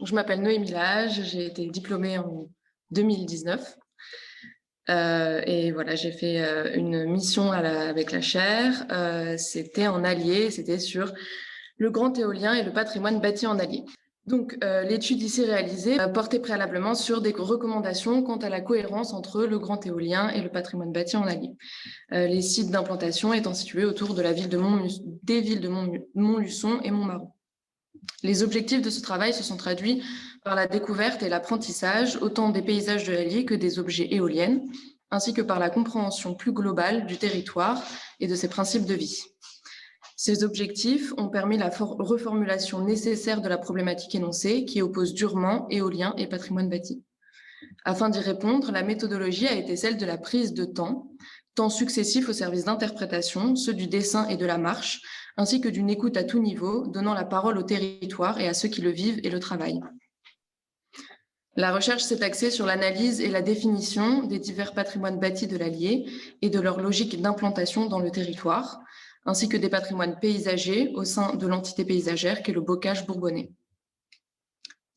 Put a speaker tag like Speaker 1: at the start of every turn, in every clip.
Speaker 1: Je m'appelle Noémie Lage, j'ai été diplômée en 2019. Et voilà, j'ai fait une mission avec la chaire. C'était en Allier, c'était sur le grand éolien et le patrimoine bâti en Allier. Donc, l'étude ici réalisée portait préalablement sur des recommandations quant à la cohérence entre le grand éolien et le patrimoine bâti en Allier. Les sites d'implantation étant situés autour de la ville de des villes de Montluçon et Montmarron. Les objectifs de ce travail se sont traduits par la découverte et l'apprentissage autant des paysages de l'Allier que des objets éoliennes, ainsi que par la compréhension plus globale du territoire et de ses principes de vie. Ces objectifs ont permis la reformulation nécessaire de la problématique énoncée qui oppose durement éolien et patrimoine bâti. Afin d'y répondre, la méthodologie a été celle de la prise de temps successifs au service d'interprétation, ceux du dessin et de la marche, ainsi que d'une écoute à tout niveau, donnant la parole au territoire et à ceux qui le vivent et le travaillent. La recherche s'est axée sur l'analyse et la définition des divers patrimoines bâtis de l'Allier et de leur logique d'implantation dans le territoire, ainsi que des patrimoines paysagers au sein de l'entité paysagère qu'est le bocage bourbonnais.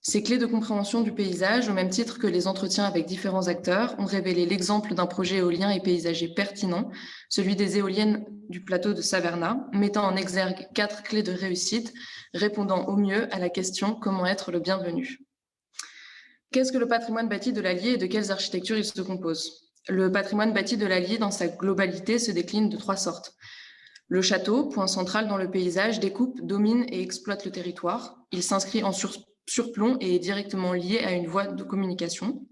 Speaker 1: Ces clés de compréhension du paysage, au même titre que les entretiens avec différents acteurs, ont révélé l'exemple d'un projet éolien et paysager pertinent, celui des éoliennes du plateau de Savernah, mettant en exergue 4 clés de réussite, répondant au mieux à la question « Comment être le bienvenu ?» Qu'est-ce que le patrimoine bâti de l'Allier et de quelles architectures il se compose? Le patrimoine bâti de l'Allier, dans sa globalité, se décline de 3 sortes. Le château, point central dans le paysage, découpe, domine et exploite le territoire. Il s'inscrit en surplomb et est directement lié à une voie de communication.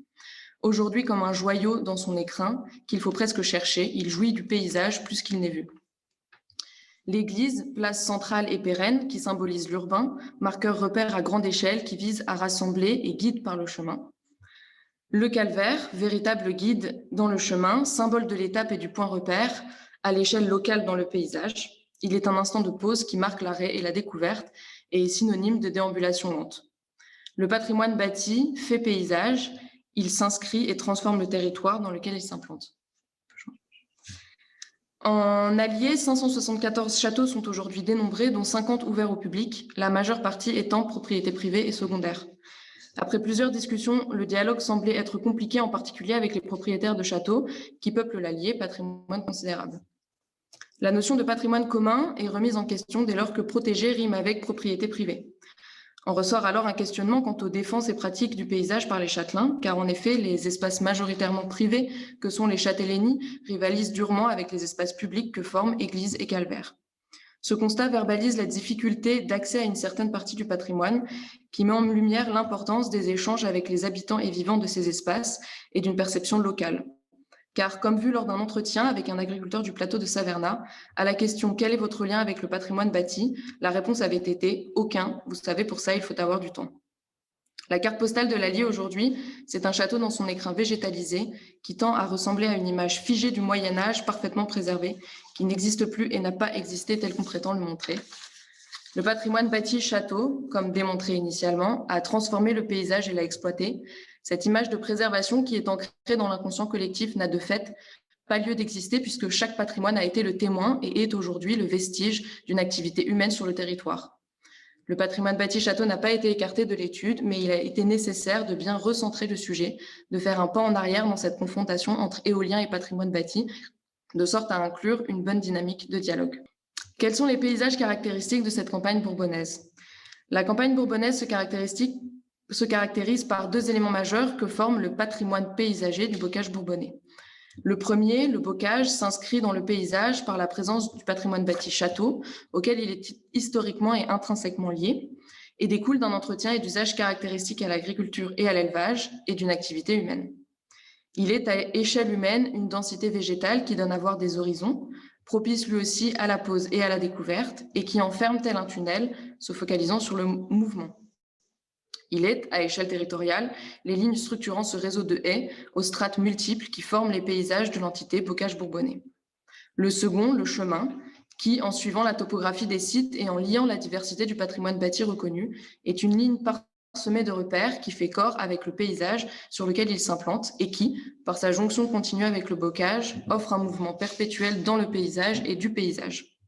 Speaker 1: Aujourd'hui, comme un joyau dans son écrin qu'il faut presque chercher, il jouit du paysage plus qu'il n'est vu. L'église, place centrale et pérenne, qui symbolise l'urbain, marqueur repère à grande échelle qui vise à rassembler et guide par le chemin. Le calvaire, véritable guide dans le chemin, symbole de l'étape et du point repère, à l'échelle locale dans le paysage. Il est un instant de pause qui marque l'arrêt et la découverte et est synonyme de déambulation lente. Le patrimoine bâti fait paysage, il s'inscrit et transforme le territoire dans lequel il s'implante. En Allier, 574 châteaux sont aujourd'hui dénombrés, dont 50 ouverts au public, la majeure partie étant propriété privée et secondaire. Après plusieurs discussions, le dialogue semblait être compliqué, en particulier avec les propriétaires de châteaux qui peuplent l'Allier, patrimoine considérable. La notion de patrimoine commun est remise en question dès lors que protéger rime avec propriété privée. En ressort alors un questionnement quant aux défenses et pratiques du paysage par les châtelains, car en effet, les espaces majoritairement privés que sont les châtellenies rivalisent durement avec les espaces publics que forment églises et calvaires. Ce constat verbalise la difficulté d'accès à une certaine partie du patrimoine qui met en lumière l'importance des échanges avec les habitants et vivants de ces espaces et d'une perception locale. Car, comme vu lors d'un entretien avec un agriculteur du plateau de Savernah, à la question « Quel est votre lien avec le patrimoine bâti ?», la réponse avait été « Aucun, vous savez, pour ça, il faut avoir du temps ». La carte postale de l'Allier aujourd'hui, c'est un château dans son écrin végétalisé qui tend à ressembler à une image figée du Moyen-Âge parfaitement préservée, qui n'existe plus et n'a pas existé tel qu'on prétend le montrer. Le patrimoine bâti château, comme démontré initialement, a transformé le paysage et l'a exploité. Cette image de préservation qui est ancrée dans l'inconscient collectif n'a de fait pas lieu d'exister puisque chaque patrimoine a été le témoin et est aujourd'hui le vestige d'une activité humaine sur le territoire. Le patrimoine bâti château n'a pas été écarté de l'étude, mais il a été nécessaire de bien recentrer le sujet, de faire un pas en arrière dans cette confrontation entre éolien et patrimoine bâti, de sorte à inclure une bonne dynamique de dialogue. Quels sont les paysages caractéristiques de cette campagne bourbonnaise? La campagne bourbonnaise se caractérise par 2 éléments majeurs que forment le patrimoine paysager du bocage bourbonnais. Le premier, le bocage, s'inscrit dans le paysage par la présence du patrimoine bâti château, auquel il est historiquement et intrinsèquement lié, et découle d'un entretien et d'usage caractéristiques à l'agriculture et à l'élevage et d'une activité humaine. Il est à échelle humaine une densité végétale qui donne à voir des horizons, propice lui aussi à la pause et à la découverte, et qui enferme tel un tunnel, se focalisant sur le mouvement. Il est, à échelle territoriale, les lignes structurant ce réseau de haies aux strates multiples qui forment les paysages de l'entité bocage bourbonnais. Le second, le chemin, qui, en suivant la topographie des sites et en liant la diversité du patrimoine bâti reconnu, est une ligne parsemée de repères qui fait corps avec le paysage sur lequel il s'implante et qui, par sa jonction continue avec le bocage, offre un mouvement perpétuel dans le paysage et du paysage.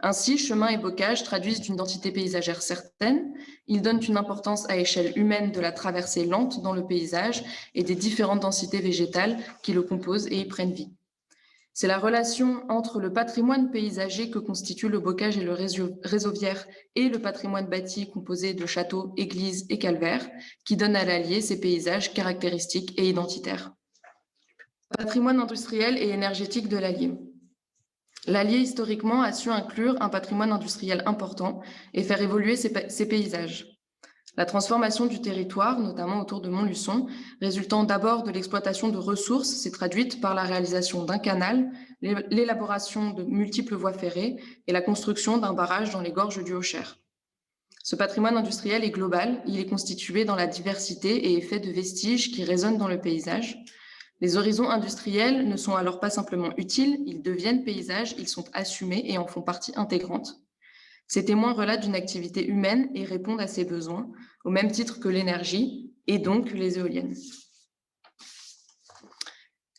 Speaker 1: Ainsi, chemin et bocage traduisent une densité paysagère certaine, ils donnent une importance à échelle humaine de la traversée lente dans le paysage et des différentes densités végétales qui le composent et y prennent vie. C'est la relation entre le patrimoine paysager que constitue le bocage et le réseauvière et le patrimoine bâti composé de châteaux, églises et calvaires qui donne à l'Allier ces paysages caractéristiques et identitaires. Patrimoine industriel et énergétique de l'Allier. L'Allier, historiquement, a su inclure un patrimoine industriel important et faire évoluer ses paysages. La transformation du territoire, notamment autour de Montluçon, résultant d'abord de l'exploitation de ressources, s'est traduite par la réalisation d'un canal, l'élaboration de multiples voies ferrées et la construction d'un barrage dans les gorges du Haut-Cher. Ce patrimoine industriel est global, il est constitué dans la diversité et est fait de vestiges qui résonnent dans le paysage. Les horizons industriels ne sont alors pas simplement utiles, ils deviennent paysages, ils sont assumés et en font partie intégrante. Ces témoins relatent d'une activité humaine et répondent à ses besoins, au même titre que l'énergie et donc les éoliennes.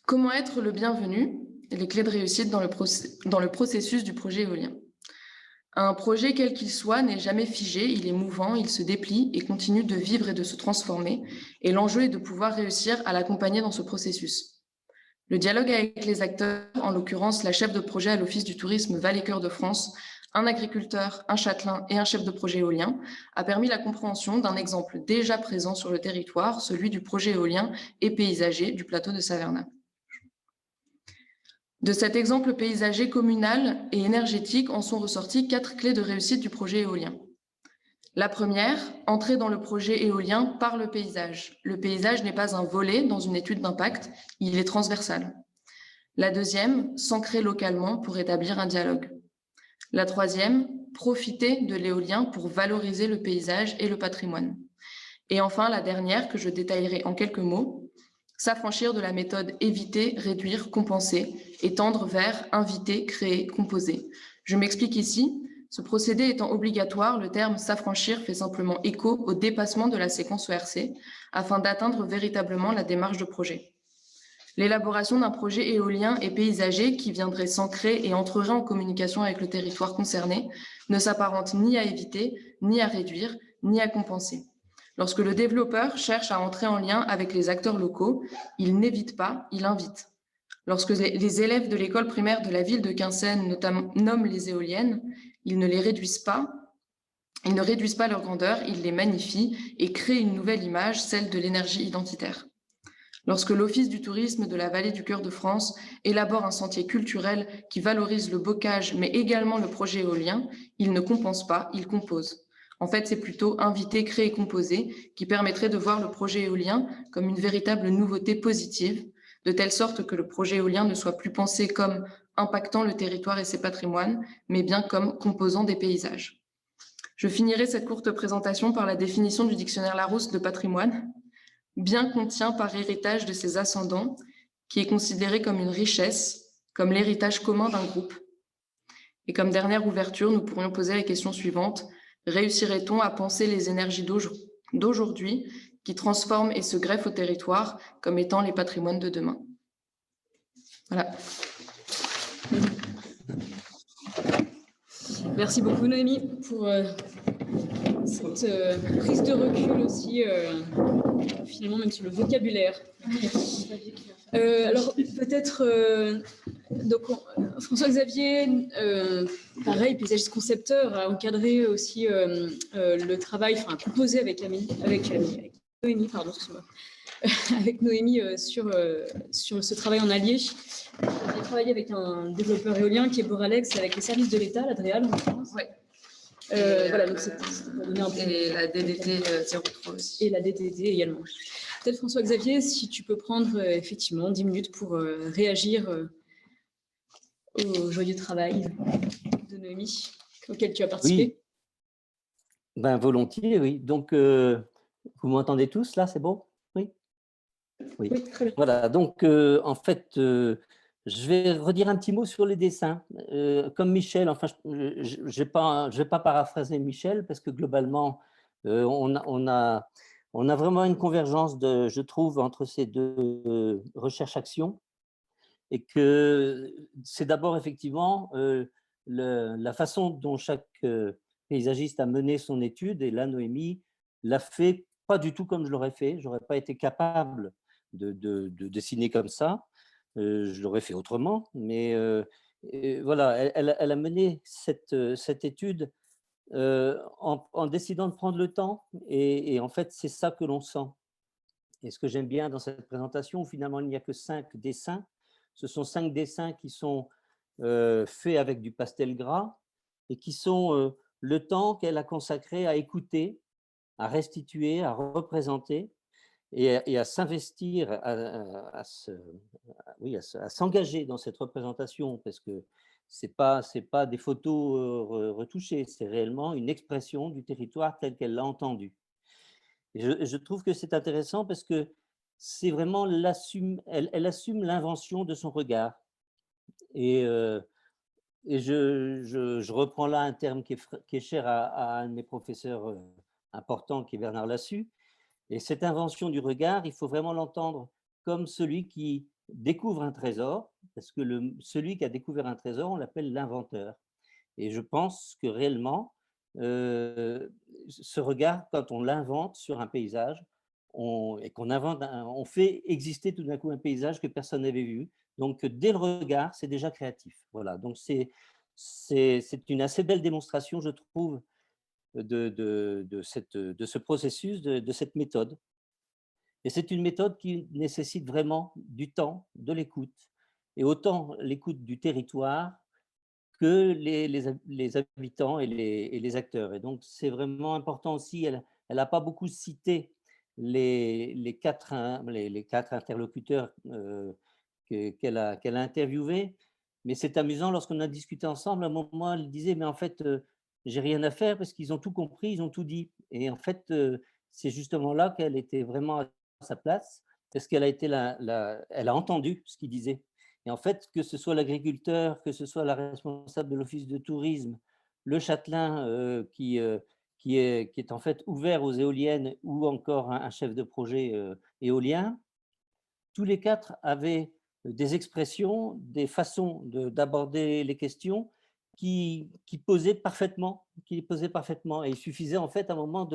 Speaker 1: Comment être le bienvenu? Les clés de réussite dans le processus du projet éolien. Un projet, quel qu'il soit, n'est jamais figé, il est mouvant, il se déplie et continue de vivre et de se transformer, et l'enjeu est de pouvoir réussir à l'accompagner dans ce processus. Le dialogue avec les acteurs, en l'occurrence la chef de projet à l'Office du tourisme Valais-Cœur de France, un agriculteur, un châtelain et un chef de projet éolien, a permis la compréhension d'un exemple déjà présent sur le territoire, celui du projet éolien et paysager du plateau de Savernah. De cet exemple paysager communal et énergétique en sont ressorties 4 clés de réussite du projet éolien. La première, entrer dans le projet éolien par le paysage. Le paysage n'est pas un volet dans une étude d'impact, il est transversal. La deuxième, s'ancrer localement pour établir un dialogue. La troisième, profiter de l'éolien pour valoriser le paysage et le patrimoine. Et enfin, la dernière, que je détaillerai en quelques mots, s'affranchir de la méthode éviter, réduire, compenser et tendre vers inviter, créer, composer. Je m'explique ici. Ce procédé étant obligatoire, le terme s'affranchir fait simplement écho au dépassement de la séquence ERC afin d'atteindre véritablement la démarche de projet. L'élaboration d'un projet éolien et paysager qui viendrait s'ancrer et entrerait en communication avec le territoire concerné ne s'apparente ni à éviter, ni à réduire, ni à compenser. Lorsque le développeur cherche à entrer en lien avec les acteurs locaux, il n'évite pas, il invite. Lorsque les élèves de l'école primaire de la ville de Quinssaines nomment les éoliennes, ils ne les réduisent pas, ils ne réduisent pas leur grandeur, ils les magnifient et créent une nouvelle image, celle de l'énergie identitaire. Lorsque l'Office du tourisme de la Vallée du Cœur de France élabore un sentier culturel qui valorise le bocage, mais également le projet éolien, il ne compense pas, il compose. En fait, c'est plutôt inviter, créer, composer qui permettrait de voir le projet éolien comme une véritable nouveauté positive, de telle sorte que le projet éolien ne soit plus pensé comme impactant le territoire et ses patrimoines, mais bien comme composant des paysages. Je finirai cette courte présentation par la définition du dictionnaire Larousse de patrimoine. Bien contient par héritage de ses ascendants, qui est considéré comme une richesse, comme l'héritage commun d'un groupe. Et comme dernière ouverture, nous pourrions poser la question suivante. Réussirait-on à penser les énergies d'aujourd'hui qui transforment et se greffent au territoire comme étant les patrimoines de demain? Voilà.
Speaker 2: Merci beaucoup Noémie pour cette prise de recul aussi, finalement même sur le vocabulaire. Alors peut-être, François-Xavier, pareil, paysagiste concepteur, a encadré aussi le travail, enfin composé avec Noémie, pardon, excuse-moi. Avec Noémie sur ce travail en allié. J'ai travaillé avec un développeur éolien qui est Boralex, avec les services de l'État, l'Adréal en France.
Speaker 1: Ouais.
Speaker 2: Voilà, donc c'est pour donner un peu.
Speaker 1: Et la DDT 03 aussi.
Speaker 2: Et la DDT également. Peut-être François-Xavier, si tu peux prendre effectivement 10 minutes pour réagir au joyeux travail de Noémie auquel tu as participé.
Speaker 3: Oui. Ben, volontiers, oui. Donc, vous m'entendez tous là, c'est bon? Oui. Oui, très bien. Voilà, donc en fait, je vais redire un petit mot sur les dessins. Comme Michel, enfin, je ne vais pas paraphraser Michel, parce que globalement, on a vraiment une convergence, je trouve, entre ces deux recherches-actions, et que c'est d'abord effectivement la façon dont chaque paysagiste a mené son étude, et là, Noémie l'a fait pas du tout comme je l'aurais fait. Je n'aurais pas été capable de dessiner comme ça. Je l'aurais fait autrement, mais voilà, elle a mené cette étude en décidant de prendre le temps, et en fait, c'est ça que l'on sent. Et ce que j'aime bien dans cette présentation, où finalement, il n'y a que 5 dessins. Ce sont 5 dessins qui sont faits avec du pastel gras et qui sont le temps qu'elle a consacré à écouter, à restituer, à représenter et à s'investir, oui, à s'engager dans cette représentation, parce que c'est pas des photos retouchées, c'est réellement une expression du territoire tel qu'elle l'a entendu. Et je trouve que c'est intéressant parce que c'est vraiment elle assume l'invention de son regard. Et, je reprends là un terme qui est cher à un de mes professeurs importants, qui est Bernard Lassus. Et cette invention du regard, il faut vraiment l'entendre comme celui qui découvre un trésor, parce que celui qui a découvert un trésor, on l'appelle l'inventeur. Et je pense que réellement, ce regard, quand on l'invente sur un paysage, et qu'on invente, on fait exister tout d'un coup un paysage que personne n'avait vu. Donc, dès le regard, c'est déjà créatif. Voilà, donc c'est une assez belle démonstration, je trouve, de ce processus, de cette méthode. Et c'est une méthode qui nécessite vraiment du temps, de l'écoute, et autant l'écoute du territoire que les habitants et les acteurs. Et donc, c'est vraiment important aussi, elle n'a pas beaucoup cité les quatre interlocuteurs qu'elle a interviewés, mais c'est amusant, lorsqu'on a discuté ensemble, à un moment, elle disait, mais en fait, j'ai rien à faire parce qu'ils ont tout compris, ils ont tout dit. Et en fait, c'est justement là qu'elle était vraiment à sa place, parce qu'elle a été elle a entendu ce qu'ils disaient. Et en fait, que ce soit l'agriculteur, que ce soit la responsable de l'office de tourisme, le châtelain qui est en fait ouvert aux éoliennes, ou encore un chef de projet éolien, tous les quatre avaient des expressions, des façons d'aborder les questions qui posaient parfaitement. Et il suffisait en fait à un moment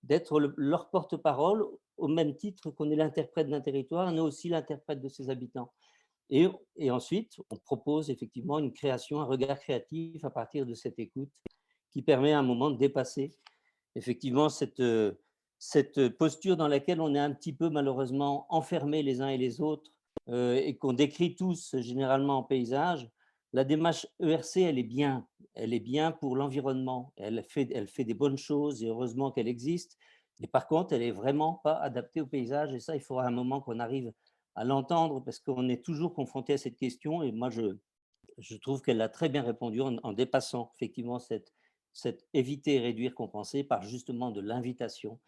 Speaker 3: d'être leur porte-parole, au même titre qu'on est l'interprète d'un territoire, on est aussi l'interprète de ses habitants. Et ensuite, on propose effectivement une création, un regard créatif à partir de cette écoute qui permet à un moment de dépasser effectivement cette posture dans laquelle on est un petit peu malheureusement enfermés les uns et les autres, et qu'on décrit tous généralement en paysage. La démarche ERC, elle est bien pour l'environnement. Elle fait des bonnes choses, et heureusement qu'elle existe. Et par contre, elle n'est vraiment pas adaptée au paysage. Et ça, il faudra un moment qu'on arrive à l'entendre, parce qu'on est toujours confronté à cette question. Et moi, je trouve qu'elle a très bien répondu en dépassant effectivement cette éviter, réduire, compenser par justement de l'invitation,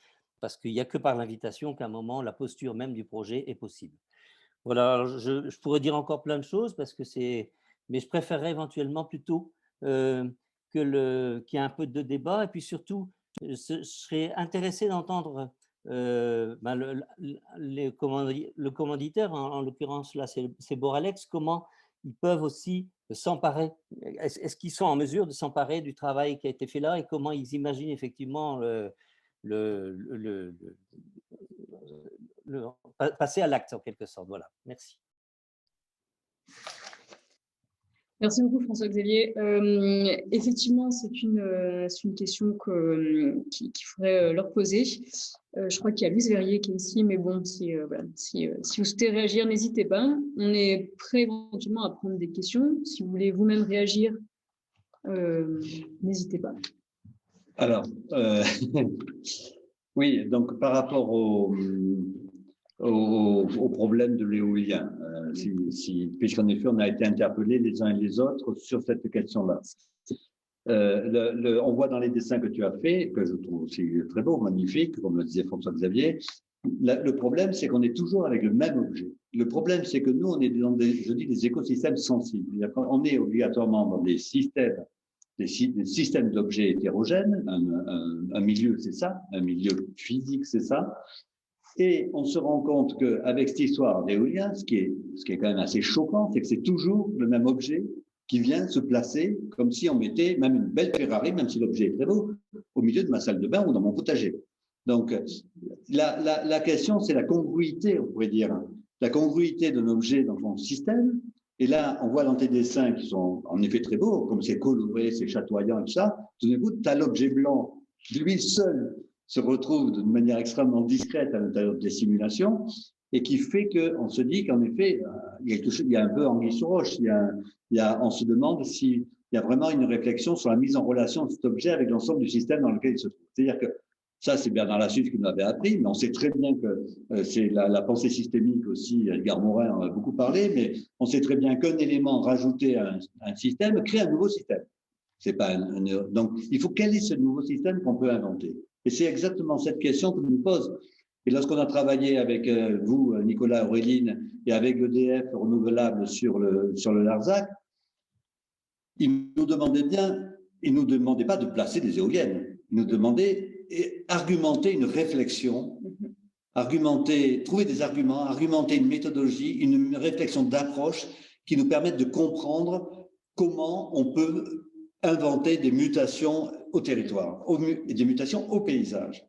Speaker 3: parce qu'il n'y a que par l'invitation qu'à un moment, la posture même du projet est possible. Voilà, alors je pourrais dire encore plein de choses, mais je préférerais éventuellement plutôt qu'il y ait un peu de débat, et puis surtout, je serais intéressé d'entendre le commanditaire, en l'occurrence là c'est Boralex, comment ils peuvent aussi s'emparer. Est-ce qu'ils sont en mesure de s'emparer du travail qui a été fait là, et comment ils imaginent effectivement passer à l'acte en quelque sorte. Voilà, merci.
Speaker 2: Merci beaucoup François-Xavier. Effectivement, c'est une question qu'il faudrait leur poser. Je crois qu'il y a Louise Verrier qui est ici, mais bon, si vous souhaitez réagir, n'hésitez pas. On est prêt éventuellement à prendre des questions. Si vous voulez vous-même réagir, n'hésitez pas.
Speaker 4: Alors, oui, donc par rapport au problème de l'éolien, puisqu'en effet, on a été interpellés les uns et les autres sur cette question-là. On voit dans les dessins que tu as faits, que je trouve aussi très beau, magnifique, comme le disait François-Xavier, le problème, c'est qu'on est toujours avec le même objet. Le problème, c'est que nous, on est dans des écosystèmes sensibles. On est obligatoirement dans des systèmes d'objets hétérogènes. Un milieu, c'est ça. Un milieu physique, c'est ça. Et on se rend compte qu'avec cette histoire d'éolien, ce qui est quand même assez choquant, c'est que c'est toujours le même objet qui vient se placer comme si on mettait même une belle Ferrari, même si l'objet est très beau, au milieu de ma salle de bain ou dans mon potager. Donc, la question, c'est la congruité, on pourrait dire, la congruité d'un objet dans son système. Et là, on voit dans tes dessins qui sont en effet très beaux, comme c'est coloré, c'est chatoyant et tout ça. Tout d'un coup, tu as l'objet blanc, lui seul se retrouve de manière extrêmement discrète à l'intérieur des simulations, et qui fait qu'on se dit qu'en effet, il y a un peu anguille sous roche. On se demande s'il y a vraiment une réflexion sur la mise en relation de cet objet avec l'ensemble du système dans lequel il se trouve. C'est-à-dire que ça, c'est Bernard Lassus qui nous l'avait appris, mais on sait très bien que c'est la pensée systémique aussi, Edgar Morin en a beaucoup parlé, mais on sait très bien qu'un élément rajouté à un système crée un nouveau système. C'est pas donc, il faut quel est ce nouveau système qu'on peut inventer. Et c'est exactement cette question que nous pose. Et lorsqu'on a travaillé avec vous, Nicolas, Auréline, et avec l'EDF renouvelable sur le Larzac, ils nous demandaient pas de placer des éoliennes. Ils nous demandaient argumenter une réflexion, trouver des arguments, argumenter une méthodologie, une réflexion d'approche qui nous permette de comprendre comment on peut inventer des mutations au territoire, et des mutations au paysage.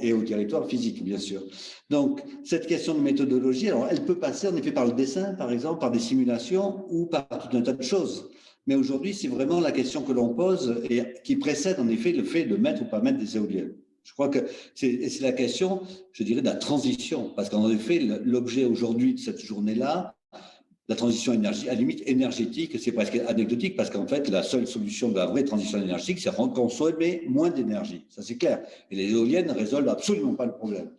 Speaker 4: Et au territoire physique, bien sûr. Donc, cette question de méthodologie, alors, elle peut passer en effet par le dessin, par exemple, par des simulations ou par tout un tas de choses. Mais aujourd'hui, c'est vraiment la question que l'on pose et qui précède en effet le fait de mettre ou pas mettre des éoliennes. Je crois que c'est la question, je dirais, de la transition. Parce qu'en effet, l'objet aujourd'hui de cette journée-là, la transition énergétique, à la limite énergétique, c'est presque anecdotique parce qu'en fait, la seule solution de la vraie transition énergétique, c'est consommer moins d'énergie. Ça, c'est clair. Et les éoliennes ne résolvent absolument pas le problème.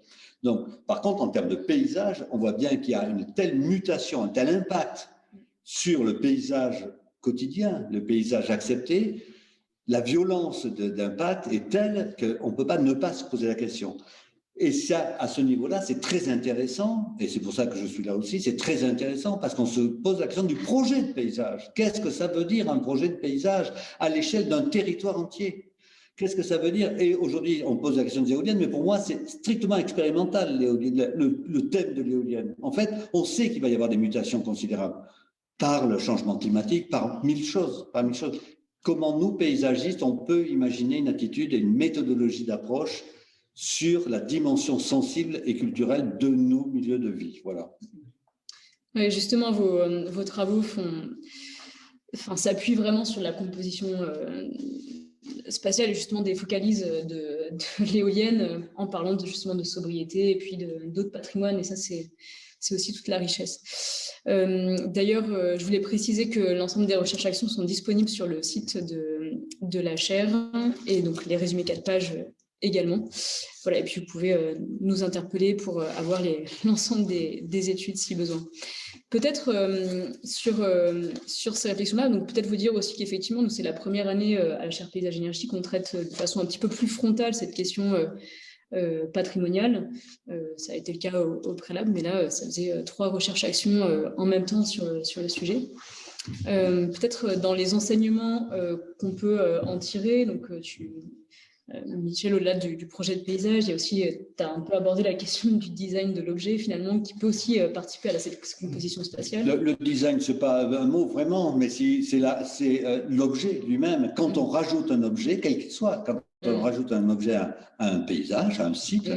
Speaker 4: Donc, par contre, en termes de paysage, on voit bien qu'il y a une telle mutation, un tel impact sur le paysage quotidien, le paysage accepté. La violence d'impact est telle qu'on ne peut pas ne pas se poser la question. Et ça, à ce niveau-là, c'est très intéressant, et c'est pour ça que je suis là aussi, c'est très intéressant parce qu'on se pose la question du projet de paysage. Qu'est-ce que ça veut dire un projet de paysage à l'échelle d'un territoire entier? Qu'est-ce que ça veut dire? Et aujourd'hui, on pose la question des éoliennes, mais pour moi, c'est strictement expérimental, le thème de l'éolienne. En fait, on sait qu'il va y avoir des mutations considérables par le changement climatique, par mille choses. Comment nous, paysagistes, on peut imaginer une attitude et une méthodologie d'approche sur la dimension sensible et culturelle de nos milieux de vie. Voilà.
Speaker 2: Oui, justement, vos travaux s'appuient vraiment sur la composition spatiale et justement des focalises de l'éolienne en parlant justement de sobriété et puis d'autres patrimoines. Et ça, c'est aussi toute la richesse. D'ailleurs, je voulais préciser que l'ensemble des recherches-actions sont disponibles sur le site de la chaire et donc les résumés 4 pages également. Voilà, et puis vous pouvez nous interpeller pour avoir l'ensemble des études si besoin. Peut-être sur ces réflexions-là, donc peut-être vous dire aussi qu'effectivement, nous c'est la première année à la chaire Paysage Énergie qu'on traite de façon un petit peu plus frontale cette question patrimoniale. Ça a été le cas au préalable, mais là, ça faisait 3 recherches-actions en même temps sur le sujet. Peut-être dans les enseignements qu'on peut en tirer, donc Michel, au-delà du projet de paysage, il y a aussi, tu as un peu abordé la question du design de l'objet, finalement, qui peut aussi participer à cette composition spatiale.
Speaker 4: Le design, ce n'est pas un mot vraiment, mais c'est l'objet lui-même. Quand on rajoute un objet, quel qu'il soit, quand on rajoute un objet à un paysage, à un site,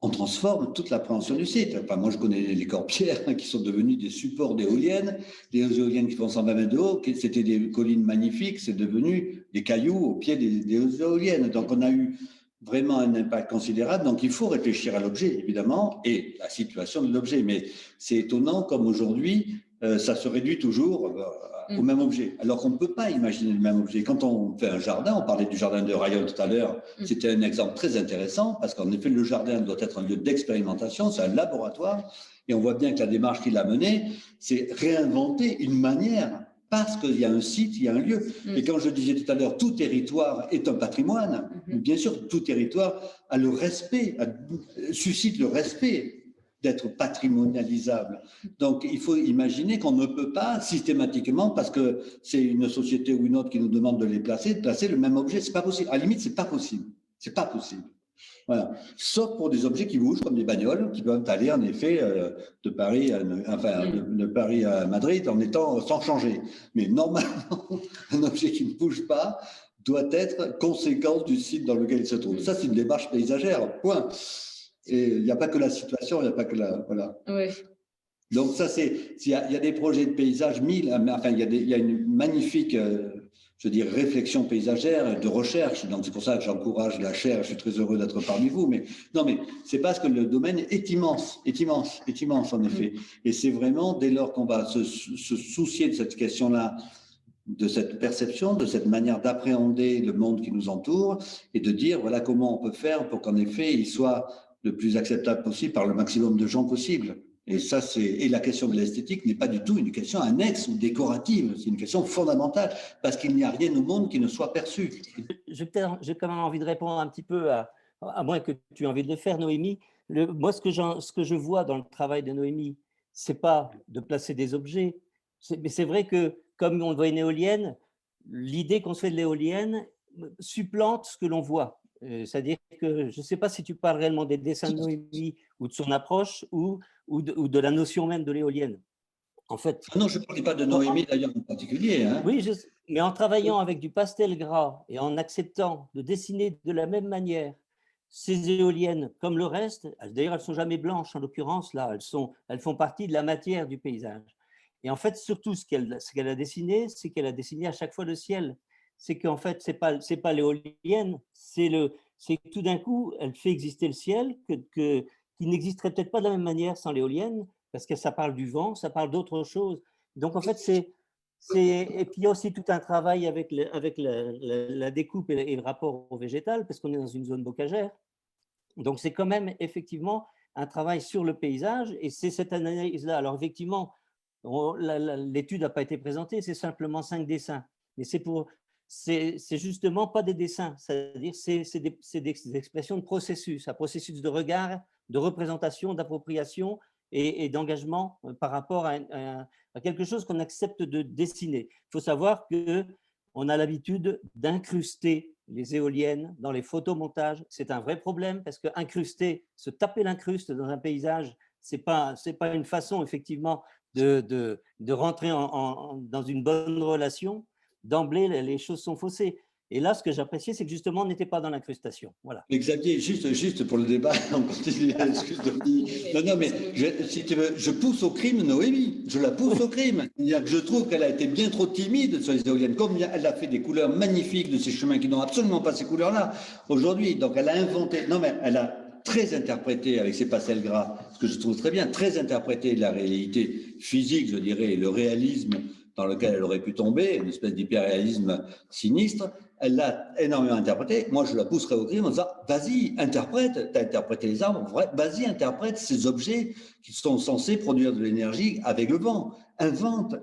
Speaker 4: on transforme toute l'appréhension du site. Enfin, moi, je connais les corbières qui sont devenues des supports d'éoliennes, des éoliennes qui font 120 mètres de haut, c'était des collines magnifiques, c'est devenu des cailloux au pied des éoliennes. Donc, on a eu vraiment un impact considérable. Donc, il faut réfléchir à l'objet, évidemment, et la situation de l'objet. Mais c'est étonnant comme aujourd'hui, ça se réduit toujours au même objet, alors qu'on ne peut pas imaginer le même objet. Quand on fait un jardin, on parlait du jardin de Rayon tout à l'heure, c'était un exemple très intéressant, parce qu'en effet, le jardin doit être un lieu d'expérimentation, c'est un laboratoire, et on voit bien que la démarche qu'il a menée, c'est réinventer une manière, parce qu'il y a un site, il y a un lieu. Et quand je disais tout à l'heure, tout territoire est un patrimoine, bien sûr, tout territoire a le respect, suscite le respect d'être patrimonialisable. Donc, il faut imaginer qu'on ne peut pas systématiquement, parce que c'est une société ou une autre qui nous demande de placer le même objet. C'est pas possible. À la limite, c'est pas possible. C'est pas possible. Voilà. Sauf pour des objets qui bougent, comme des bagnoles, qui peuvent aller en effet de Paris de Paris à Madrid en étant sans changer. Mais normalement, un objet qui ne bouge pas doit être conséquence du site dans lequel il se trouve. Ça, c'est une démarche paysagère, point. Et il n'y a pas que la situation, il n'y a pas que la… Voilà.
Speaker 2: Ouais.
Speaker 4: Donc ça, il y a des projets de paysage, enfin, il y a une magnifique… je veux dire, réflexion paysagère, de recherche. Donc, c'est pour ça que j'encourage la chaire. Je suis très heureux d'être parmi vous. Mais non, mais c'est parce que le domaine est immense, en effet. Et c'est vraiment, dès lors qu'on va se soucier de cette question-là, de cette perception, de cette manière d'appréhender le monde qui nous entoure et de dire, voilà comment on peut faire pour qu'en effet, il soit le plus acceptable possible par le maximum de gens possible. Et ça, et la question de l'esthétique n'est pas du tout une question annexe ou décorative, c'est une question fondamentale, parce qu'il n'y a rien au monde qui ne soit perçu.
Speaker 3: J'ai quand même envie de répondre un petit peu, à moins que tu aies envie de le faire, Noémie. Moi, ce que je vois dans le travail de Noémie, ce n'est pas de placer des objets, mais c'est vrai que, comme on voit une éolienne, l'idée qu'on se fait de l'éolienne supplante ce que l'on voit. C'est-à-dire que je ne sais pas si tu parles réellement des dessins de Noémie ou de son approche ou de la notion même de l'éolienne. En fait,
Speaker 4: non, je ne parlais pas de Noémie d'ailleurs en particulier. Hein.
Speaker 3: Oui, mais en travaillant avec du pastel gras et en acceptant de dessiner de la même manière ces éoliennes comme le reste, d'ailleurs elles ne sont jamais blanches en l'occurrence, là, elles font partie de la matière du paysage. Et en fait, surtout ce qu'elle a dessiné, c'est qu'elle a dessiné à chaque fois le ciel. C'est qu'en fait, ce n'est pas l'éolienne, c'est tout d'un coup, elle fait exister le ciel qui n'existerait peut-être pas de la même manière sans l'éolienne, parce que ça parle du vent, ça parle d'autre chose. Donc en fait, et puis il y a aussi tout un travail avec la découpe et le rapport au végétal, parce qu'on est dans une zone bocagère. Donc c'est quand même effectivement un travail sur le paysage, et c'est cette analyse-là. Alors effectivement, l'étude n'a pas été présentée, c'est simplement 5 dessins. Mais c'est justement pas des dessins, c'est-à-dire c'est des expressions de processus, un processus de regard, de représentation, d'appropriation et d'engagement par rapport à quelque chose qu'on accepte de dessiner. Il faut savoir qu'on a l'habitude d'incruster les éoliennes dans les photomontages. C'est un vrai problème parce que incruster, se taper l'incruste dans un paysage, ce n'est pas une façon effectivement de rentrer dans une bonne relation. D'emblée, les choses sont faussées. Et là, ce que j'appréciais, c'est que justement, on n'était pas dans l'incrustation. Voilà.
Speaker 4: Xavier, juste pour le débat, on continue. Non, mais si tu veux, je pousse au crime Noémie. Je la pousse au crime. Je trouve qu'elle a été bien trop timide sur les éoliennes. Comme elle a fait des couleurs magnifiques de ces chemins qui n'ont absolument pas ces couleurs-là aujourd'hui. Donc, elle a inventé. Non, mais elle a très interprété avec ses pastels gras, ce que je trouve très bien, très interprété la réalité physique, je dirais, et le réalisme dans lequel elle aurait pu tomber, une espèce d'hyperréalisme sinistre. Elle l'a énormément interprété. Moi, je la pousserais au crime en disant, vas-y, interprète, tu as interprété les arbres, vas-y, interprète ces objets qui sont censés produire de l'énergie avec le vent. Invente,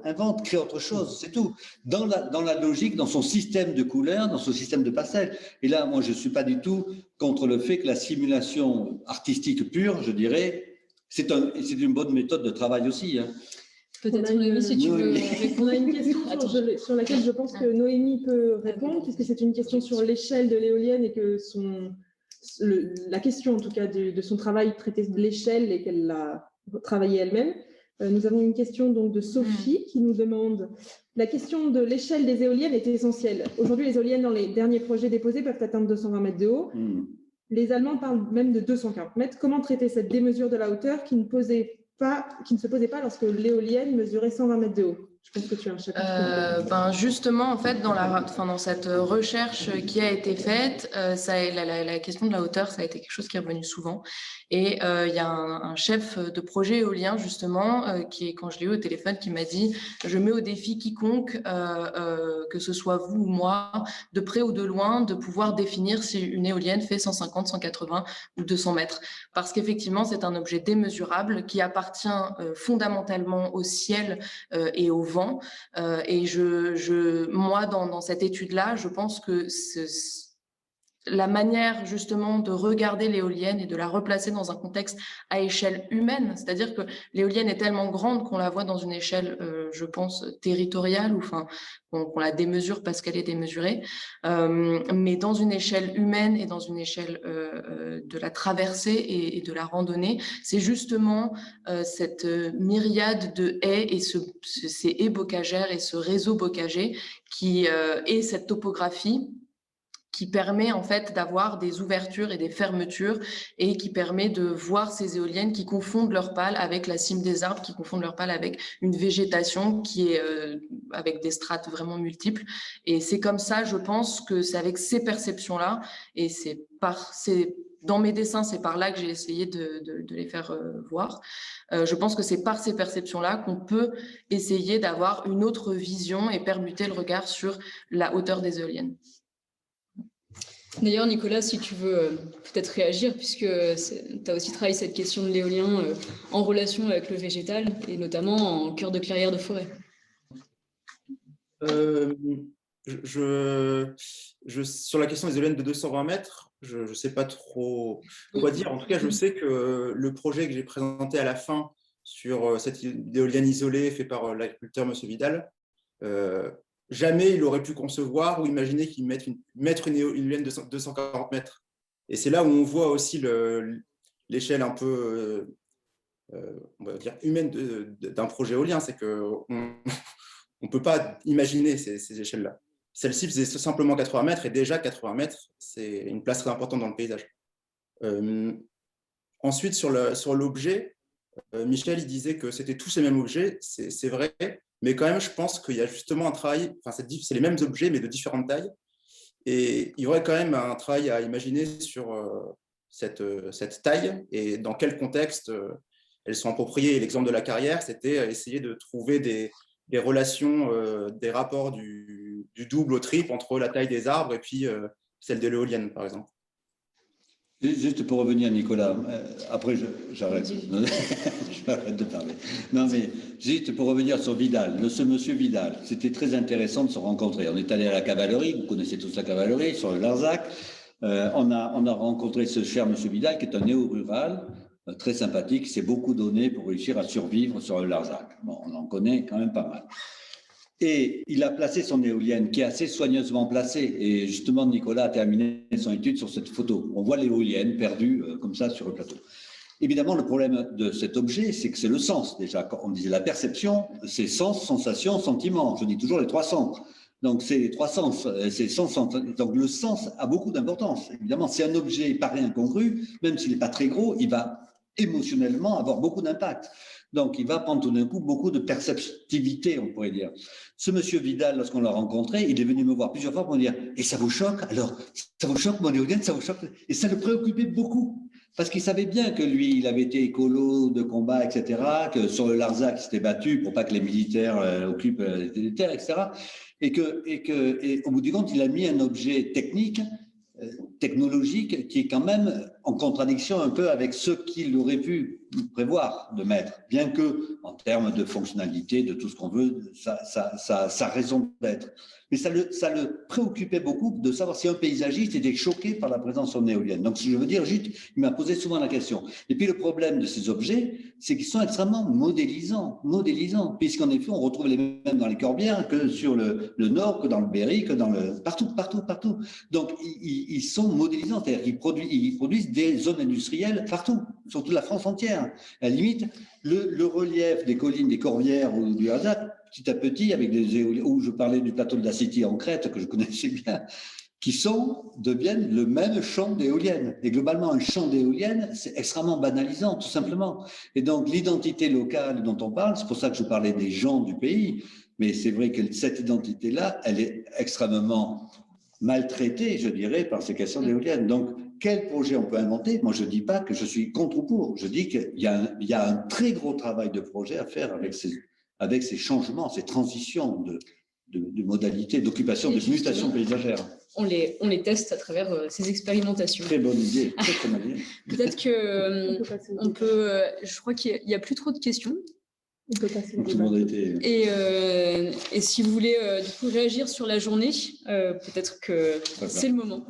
Speaker 4: crée autre chose, c'est tout. Dans la logique, dans son système de couleurs, dans son système de pastels. Et là, moi, je ne suis pas du tout contre le fait que la simulation artistique pure, je dirais, c'est une bonne méthode de travail aussi. Hein.
Speaker 2: Peut-être Noémie, si tu veux.
Speaker 5: On a une question sur laquelle je pense que Noémie peut répondre, puisque c'est une question sur l'échelle de l'éolienne et que la question, en tout cas, de son travail traitait de l'échelle et qu'elle l'a travaillé elle-même. Nous avons une question donc de Sophie qui nous demande « La question de l'échelle des éoliennes est essentielle. Aujourd'hui, les éoliennes dans les derniers projets déposés peuvent atteindre 220 mètres de haut. Les Allemands parlent même de 240 mètres. Comment traiter cette démesure de la hauteur qui ne se posait pas lorsque l'éolienne mesurait 120 mètres de haut ?» Je pense que tu as un chapitre.
Speaker 1: Justement, en fait, dans cette recherche qui a été faite, la question de la hauteur, ça a été quelque chose qui est revenu souvent. Et il y a un chef de projet éolien, justement, quand je l'ai eu au téléphone, qui m'a dit « Je mets au défi quiconque, que ce soit vous ou moi, de près ou de loin, de pouvoir définir si une éolienne fait 150, 180 ou 200 mètres. » Parce qu'effectivement, c'est un objet démesurable qui appartient fondamentalement au ciel et au vent. Et moi, dans cette étude-là, je pense que la manière justement de regarder l'éolienne et de la replacer dans un contexte à échelle humaine, c'est-à-dire que l'éolienne est tellement grande qu'on la voit dans une échelle, je pense, territoriale, ou enfin qu'on la démesure parce qu'elle est démesurée, mais dans une échelle humaine et dans une échelle de la traversée et de la randonnée, c'est justement cette myriade de haies et ces haies bocagères et ce réseau bocager qui est cette topographie qui permet en fait d'avoir des ouvertures et des fermetures et qui permet de voir ces éoliennes qui confondent leurs pales avec la cime des arbres, qui confondent leurs pales avec une végétation qui est avec des strates vraiment multiples. Et c'est comme ça, je pense que c'est avec ces perceptions-là et dans mes dessins, c'est par là que j'ai essayé de les faire voir. Je pense que c'est par ces perceptions-là qu'on peut essayer d'avoir une autre vision et permuter le regard sur la hauteur des éoliennes.
Speaker 2: D'ailleurs, Nicolas, si tu veux peut-être réagir, puisque tu as aussi travaillé cette question de l'éolien en relation avec le végétal, et notamment en cœur de clairière de forêt.
Speaker 6: Sur la question des éoliennes de 220 mètres, je ne sais pas trop quoi dire. En tout cas, je sais que le projet que j'ai présenté à la fin sur cette éolienne isolée fait par l'agriculteur M. Vidal, jamais il aurait pu concevoir ou imaginer qu'il mette une éolienne de 240 mètres. Et c'est là où on voit aussi l'échelle un peu, on va dire, humaine d'un projet éolien. C'est qu'on ne peut pas imaginer ces échelles-là. Celle-ci faisait simplement 80 mètres, et déjà 80 mètres, c'est une place très importante dans le paysage. Ensuite, sur l'objet, Michel, il disait que c'était tous ces mêmes objets, c'est vrai, mais quand même, je pense qu'il y a justement un travail, enfin, c'est les mêmes objets, mais de différentes tailles, et il y aurait quand même un travail à imaginer sur cette taille, et dans quel contexte elles sont appropriées. L'exemple de la carrière, c'était essayer de trouver des relations, des rapports du double au triple entre la taille des arbres et puis celle de l'éolienne, par exemple.
Speaker 4: Juste pour revenir, Nicolas, après j'arrête. J'arrête de parler. Non, mais juste pour revenir sur Vidal, ce monsieur Vidal, c'était très intéressant de se rencontrer. On est allé à la cavalerie, vous connaissez tous la cavalerie, sur le Larzac. On a rencontré ce cher monsieur Vidal, qui est un néo-rural, très sympathique, qui s'est beaucoup donné pour réussir à survivre sur le Larzac. Bon, on en connaît quand même pas mal. Et il a placé son éolienne, qui est assez soigneusement placée. Et justement, Nicolas a terminé son étude sur cette photo. On voit l'éolienne perdue comme ça sur le plateau. Évidemment, le problème de cet objet, c'est que c'est le sens. Déjà, quand on disait la perception, c'est sens, sensation, sentiment. Je dis toujours les trois sens. Donc, c'est les trois sens. Donc, le sens a beaucoup d'importance. Évidemment, si un objet paraît incongru, même s'il n'est pas très gros, il va émotionnellement avoir beaucoup d'impact. Donc, il va prendre tout d'un coup beaucoup de perceptivité, on pourrait dire. Ce monsieur Vidal, lorsqu'on l'a rencontré, il est venu me voir plusieurs fois pour me dire « Et ça vous choque? Alors, ça vous choque mon éolienne? Ça vous choque ?» Et ça le préoccupait beaucoup, parce qu'il savait bien que lui, il avait été écolo de combat, etc., que sur le Larzac, il s'était battu pour pas que les militaires occupent les terres, etc., et au bout du compte, il a mis un objet technologique qui est quand même en contradiction un peu avec ce qu'il aurait pu prévoir de mettre, bien que en termes de fonctionnalité, de tout ce qu'on veut, ça a raison d'être. Mais ça le préoccupait beaucoup de savoir si un paysagiste était choqué par la présence en éolienne. Donc, je veux dire, juste, il m'a posé souvent la question. Et puis, le problème de ces objets, c'est qu'ils sont extrêmement modélisants, puisqu'en effet, on retrouve les mêmes dans les Corbières que sur le Nord, que dans le Berry, que dans le… partout. Donc, ils sont modélisants, c'est-à-dire qu'ils produisent des zones industrielles partout, sur toute la France entière. À la limite, le relief des collines des Corbières ou du Larzac, petit à petit, avec des éoliennes, où je parlais du plateau de la City en Crète, que je connaissais bien, qui deviennent le même champ d'éoliennes. Et globalement, un champ d'éoliennes, c'est extrêmement banalisant, tout simplement. Et donc, l'identité locale dont on parle, c'est pour ça que je parlais des gens du pays, mais c'est vrai que cette identité-là, elle est extrêmement maltraitée, je dirais, par ces questions d'éoliennes. Donc, quel projet on peut inventer? Moi, je ne dis pas que je suis contre ou pour. Je dis qu'il y a un très gros travail de projet à faire avec ces changements, ces transitions de modalités, d'occupation, de mutation paysagère.
Speaker 2: On les teste à travers ces expérimentations.
Speaker 4: Très bonne idée, très bonne idée.
Speaker 2: Peut-être qu'on peut… je crois qu'il n'y a plus trop de questions.
Speaker 5: On peut passer
Speaker 4: tout le monde a été…
Speaker 2: Et si vous voulez du coup réagir sur la journée, peut-être que c'est le moment.